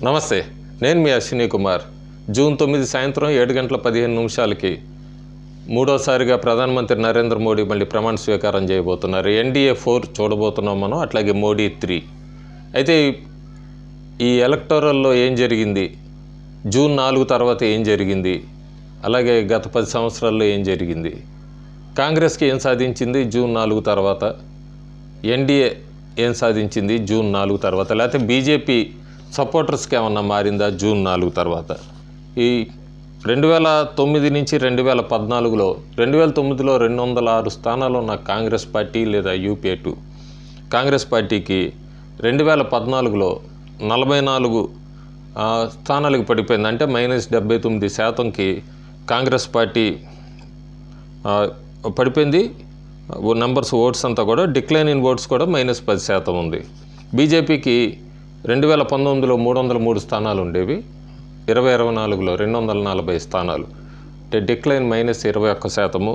నమస్తే, నేను మీ అశ్విని కుమార్. జూన్ 9 సాయంత్రం 7:15 మూడోసారిగా ప్రధానమంత్రి నరేంద్ర మోడీ మళ్ళీ ప్రమాణ స్వీకారం చేయబోతున్నారు. NDA 4 చూడబోతున్నాం మనం, అట్లాగే మోడీ 3. అయితే ఈ ఎలక్టోరల్లో ఏం జరిగింది, జూన్ 4 తర్వాత ఏం జరిగింది, అలాగే గత 10 సంవత్సరాల్లో ఏం జరిగింది, కాంగ్రెస్కి ఏం సాధించింది జూన్ 4 తర్వాత, NDA ఏం సాధించింది జూన్ 4 తర్వాత, లేకపోతే బీజేపీ సపోర్టర్స్కి ఏమన్నా మారిందా జూన్ 4 తర్వాత. ఈ 2009 నుంచి 2014లో 2009లో 206 స్థానాలు ఉన్న కాంగ్రెస్ పార్టీ లేదా UPA 2 కాంగ్రెస్ పార్టీకి 2014లో 44 స్థానాలకు పడిపోయింది. అంటే -79%కి కాంగ్రెస్ పార్టీ పడిపోయింది. నెంబర్స్ ఓట్స్ అంతా కూడా డిక్లైన్ ఇన్ ఓట్స్ కూడా -10% ఉంది. బీజేపీకి 2019లో 303 స్థానాలు ఉండేవి, 2024లో 240 స్థానాలు, అంటే డిక్లైన్ -21%.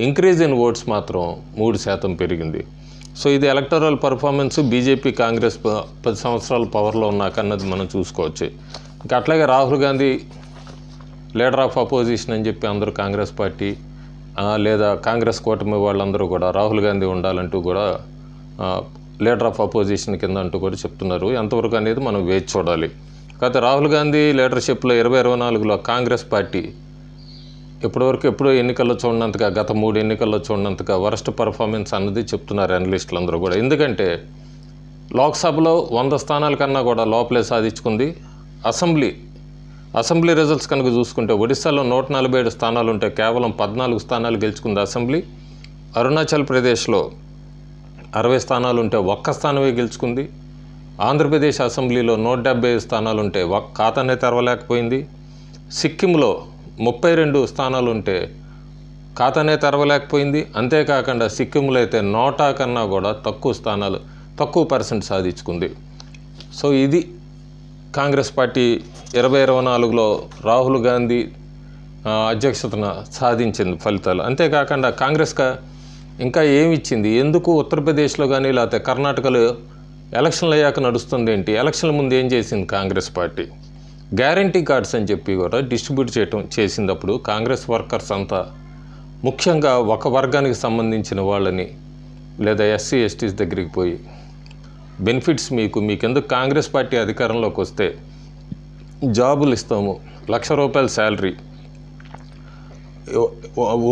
ఇంక్రీజ్ ఇన్ ఓట్స్ మాత్రం 3% పెరిగింది. సో ఇది ఎలక్టరల్ పర్ఫార్మెన్స్. బీజేపీ కాంగ్రెస్ 10 సంవత్సరాలు పవర్లో ఉన్నాక అన్నది మనం చూసుకోవచ్చు. ఇంకా అట్లాగే Rahul Gandhi leader of opposition అని చెప్పి అందరూ కాంగ్రెస్ పార్టీ లేదా కాంగ్రెస్ కూటమి వాళ్ళందరూ కూడా రాహుల్ గాంధీ ఉండాలంటూ కూడా లీడర్ ఆఫ్ అపోజిషన్ కింద అంటూ కూడా చెప్తున్నారు. ఎంతవరకు అనేది మనం వేచి చూడాలి. కాకపోతే రాహుల్ గాంధీ లీడర్షిప్లో 2024లో కాంగ్రెస్ పార్టీ ఎప్పుడో ఎన్నికల్లో చూడనంతగా, గత 3 ఎన్నికల్లో చూడనంతగా వరస్ట్ పర్ఫార్మెన్స్ అన్నది చెప్తున్నారు అనలిస్టులు అందరూ కూడా. ఎందుకంటే లోక్సభలో 100 స్థానాల కన్నా కూడా లోపలే సాధించుకుంది. అసెంబ్లీ రిజల్ట్స్ కనుక చూసుకుంటే ఒడిశాలో 147 స్థానాలు ఉంటే కేవలం 14 స్థానాలు గెలుచుకుంది అసెంబ్లీ. అరుణాచల్ ప్రదేశ్లో 60 స్థానాలు ఉంటే 1 స్థానమే గెలుచుకుంది. ఆంధ్రప్రదేశ్ అసెంబ్లీలో 175 స్థానాలు ఉంటే ఖాతానే తెరవలేకపోయింది. సిక్కింలో 32 స్థానాలు ఉంటే ఖాతానే తెరవలేకపోయింది. అంతేకాకుండా సిక్కింలో అయితే నోటా కన్నా కూడా తక్కువ పర్సెంట్ సాధించుకుంది. సో ఇది కాంగ్రెస్ పార్టీ 2024లో రాహుల్ గాంధీ అధ్యక్షతన సాధించింది ఫలితాలు. అంతేకాకుండా కాంగ్రెస్గా ఇంకా ఏమి ఇచ్చింది, ఎందుకు ఉత్తరప్రదేశ్లో కానీ లేకపోతే కర్ణాటకలో ఎలక్షన్లు అయ్యాక నడుస్తుంది ఏంటి, ఎలక్షన్ల ముందు ఏం చేసింది కాంగ్రెస్ పార్టీ, గ్యారంటీ కార్డ్స్ అని చెప్పి కూడా డిస్ట్రిబ్యూట్ చేసినప్పుడు కాంగ్రెస్ వర్కర్స్ అంతా ముఖ్యంగా ఒక వర్గానికి సంబంధించిన వాళ్ళని లేదా SC STs దగ్గరికి పోయి బెనిఫిట్స్ మీకెందుకు కాంగ్రెస్ పార్టీ అధికారంలోకి వస్తే జాబులు ఇస్తాము, ₹1,00,000 శాలరీ,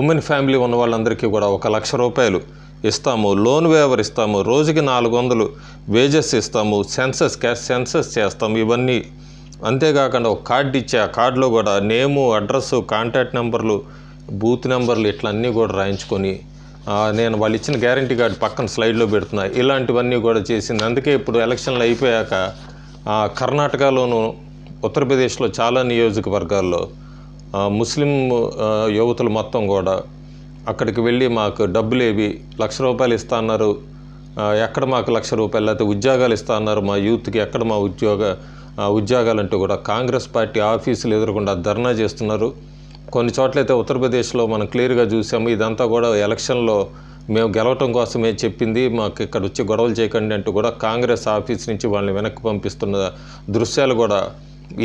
ఉమెన్ ఫ్యామిలీ ఉన్న వాళ్ళందరికీ కూడా ₹1,00,000 ఇస్తాము, లోన్ వేవర్ ఇస్తాము, రోజుకి 400 వేజెస్ ఇస్తాము, సెన్సస్ చేస్తాము, ఇవన్నీ. అంతేకాకుండా ఒక కార్డు ఇచ్చి ఆ కార్డులో కూడా నేము, అడ్రస్సు, కాంటాక్ట్ నెంబర్లు, బూత్ నెంబర్లు ఇట్లా అన్నీ కూడా రాయించుకొని నేను వాళ్ళు ఇచ్చిన గ్యారంటీ కార్డు పక్కన స్లైడ్లో పెడుతున్నా, ఇలాంటివన్నీ కూడా చేసింది. అందుకే ఇప్పుడు ఎలక్షన్లు అయిపోయాక కర్ణాటకలోను ఉత్తరప్రదేశ్లో చాలా నియోజకవర్గాల్లో ముస్లిం యువతులు మొత్తం కూడా అక్కడికి వెళ్ళి మాకు డబ్బులు ఏవి ₹1,00,000 ఇస్తా అన్నారు, ఎక్కడ మాకు ₹1,00,000 లేకపోతే ఉద్యోగాలు ఇస్తా అన్నారు మా యూత్కి, ఎక్కడ మా ఉద్యోగాలంటూ కూడా కాంగ్రెస్ పార్టీ ఆఫీసులు ఎదురకుండా ధర్నా చేస్తున్నారు. కొన్ని చోట్లయితే ఉత్తరప్రదేశ్లో మనం క్లియర్గా చూసాము. ఇదంతా కూడా ఎలక్షన్లో మేము గెలవటం కోసమే చెప్పింది, మాకు ఇక్కడ వచ్చి గొడవలు చేయకండి అంటూ కూడా కాంగ్రెస్ ఆఫీస్ నుంచి వాళ్ళని వెనక్కి పంపిస్తున్న దృశ్యాలు కూడా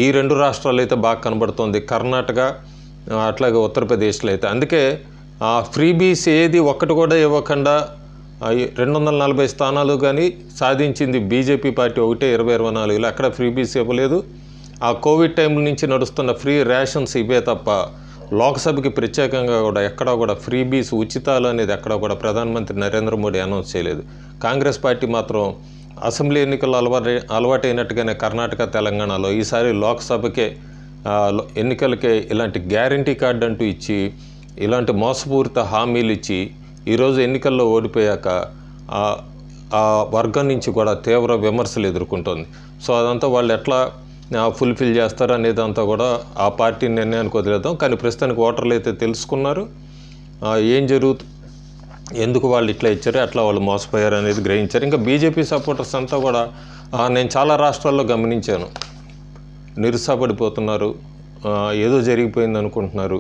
ఈ 2 రాష్ట్రాలు అయితే బాగా కనబడుతుంది, కర్ణాటక అట్లాగే ఉత్తరప్రదేశ్లో అయితే. అందుకే ఫ్రీబీస్ ఏది ఒక్కటి కూడా ఇవ్వకుండా 240 స్థానాలు కానీ సాధించింది బీజేపీ పార్టీ ఒకటే 2024లో. అక్కడ ఫ్రీబీస్ ఇవ్వలేదు. ఆ కోవిడ్ టైం నుంచి నడుస్తున్న ఫ్రీ రేషన్స్ ఇవే తప్ప లోక్సభకి ప్రత్యేకంగా కూడా ఎక్కడా కూడా ఫ్రీబీస్ ఉచితాలు అనేది ఎక్కడా కూడా ప్రధానమంత్రి నరేంద్ర మోడీ అనౌన్స్ చేయలేదు. కాంగ్రెస్ పార్టీ మాత్రం అసెంబ్లీ ఎన్నికల్లో అలవాటైనట్టుగానే కర్ణాటక, తెలంగాణలో ఈసారి లోక్సభకే ఎన్నికలకే ఇలాంటి గ్యారంటీ కార్డు అంటూ ఇచ్చి, ఇలాంటి మోసపూరిత హామీలు ఇచ్చి ఈరోజు ఎన్నికల్లో ఓడిపోయాక ఆ వర్గం నుంచి కూడా తీవ్ర విమర్శలు ఎదుర్కొంటుంది. సో అదంతా వాళ్ళు ఎట్లా ఫుల్ఫిల్ చేస్తారు అనేది అంతా కూడా ఆ పార్టీ నిర్ణయానికి వదిలేద్దాం. కానీ ప్రస్తుతానికి ఓటర్లు అయితే తెలుసుకున్నారు ఏం ఎందుకు వాళ్ళు ఇట్లా ఇచ్చారు, అట్లా వాళ్ళు మోసపోయారు అనేది గ్రహించారు. ఇంకా బీజేపీ సపోర్టర్స్ అంతా కూడా నేను చాలా రాష్ట్రాల్లో గమనించాను, నిరుత్సాహపడిపోతున్నారు, ఏదో జరిగిపోయింది అనుకుంటున్నారు,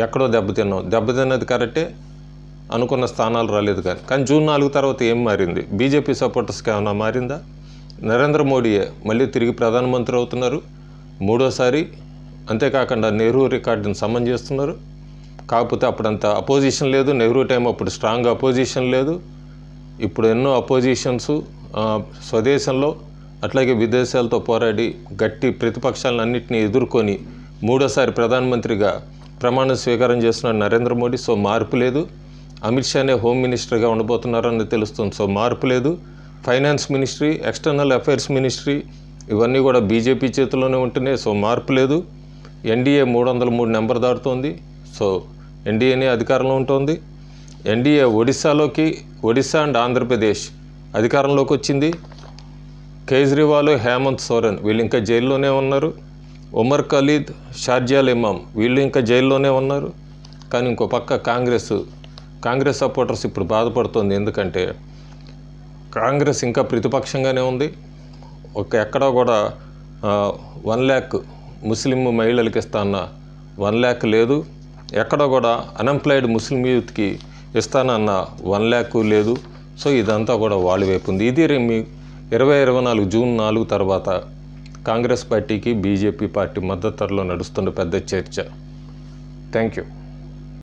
ఎక్కడో దెబ్బతిన్నది కరెక్టే, అనుకున్న స్థానాలు రాలేదు. కానీ జూన్ 4 తర్వాత ఏం మారింది, బీజేపీ సపోర్టర్స్కి ఏమైనా మారిందా? నరేంద్ర మోడీయే మళ్ళీ తిరిగి ప్రధానమంత్రి అవుతున్నారు మూడోసారి. అంతేకాకుండా నెహ్రూ రికార్డుని సమన్ చేస్తున్నారు. కాకపోతే అప్పుడంత అపోజిషన్ లేదు. నెహ్రూ టైం అప్పుడు స్ట్రాంగ్ అపోజిషన్ లేదు. ఇప్పుడు ఎన్నో అపోజిషన్స్ స్వదేశంలో అట్లాగే విదేశాలతో పోరాడి గట్టి ప్రతిపక్షాలను అన్నింటినీ ఎదుర్కొని మూడోసారి ప్రధానమంత్రిగా ప్రమాణ స్వీకారం చేస్తున్నాడు నరేంద్ర మోడీ. సో మార్పు లేదు. అమిత్ షానే హోమ్ మినిస్టర్గా ఉండబోతున్నారని తెలుస్తుంది. సో మార్పు లేదు. Finance ministry, external affairs ministry ఇవన్నీ కూడా బీజేపీ చేతిలోనే ఉంటున్నాయి. సో మార్పు లేదు. ఎన్డీఏ 303 నెంబర్ దాటుతోంది. సో ఎన్డీఏనే అధికారంలో ఉంటుంది. ఎన్డీఏ ఒడిశా అండ్ ఆంధ్రప్రదేశ్ అధికారంలోకి వచ్చింది. కేజ్రీవాల్, హేమంత్ సోరెన్ వీళ్ళు ఇంకా జైల్లోనే ఉన్నారు. ఉమర్ ఖలీద్, షార్జియాల్ ఇమామ్ వీళ్ళు ఇంకా జైల్లోనే ఉన్నారు. కానీ ఇంకో పక్క కాంగ్రెస్ సపోర్టర్స్ ఇప్పుడు బాధపడుతుంది. ఎందుకంటే కాంగ్రెస్ ఇంకా ప్రతిపక్షంగానే ఉంది. ఎక్కడా కూడా 1 lakh ముస్లిం మహిళలకు ఇస్తాన్న 1 lakh లేదు. ఎక్కడ కూడా అన్ఎంప్లాయిడ్ ముస్లిం యూత్కి ఇస్తానన్న 1 lakh లేదు. సో ఇదంతా కూడా వాళ్ళ వైపు ఉంది. ఇది 2024 జూన్ 4 తర్వాత కాంగ్రెస్ పార్టీకి బీజేపీ పార్టీ మద్దతులో నడుస్తున్న పెద్ద చర్చ. Thank you.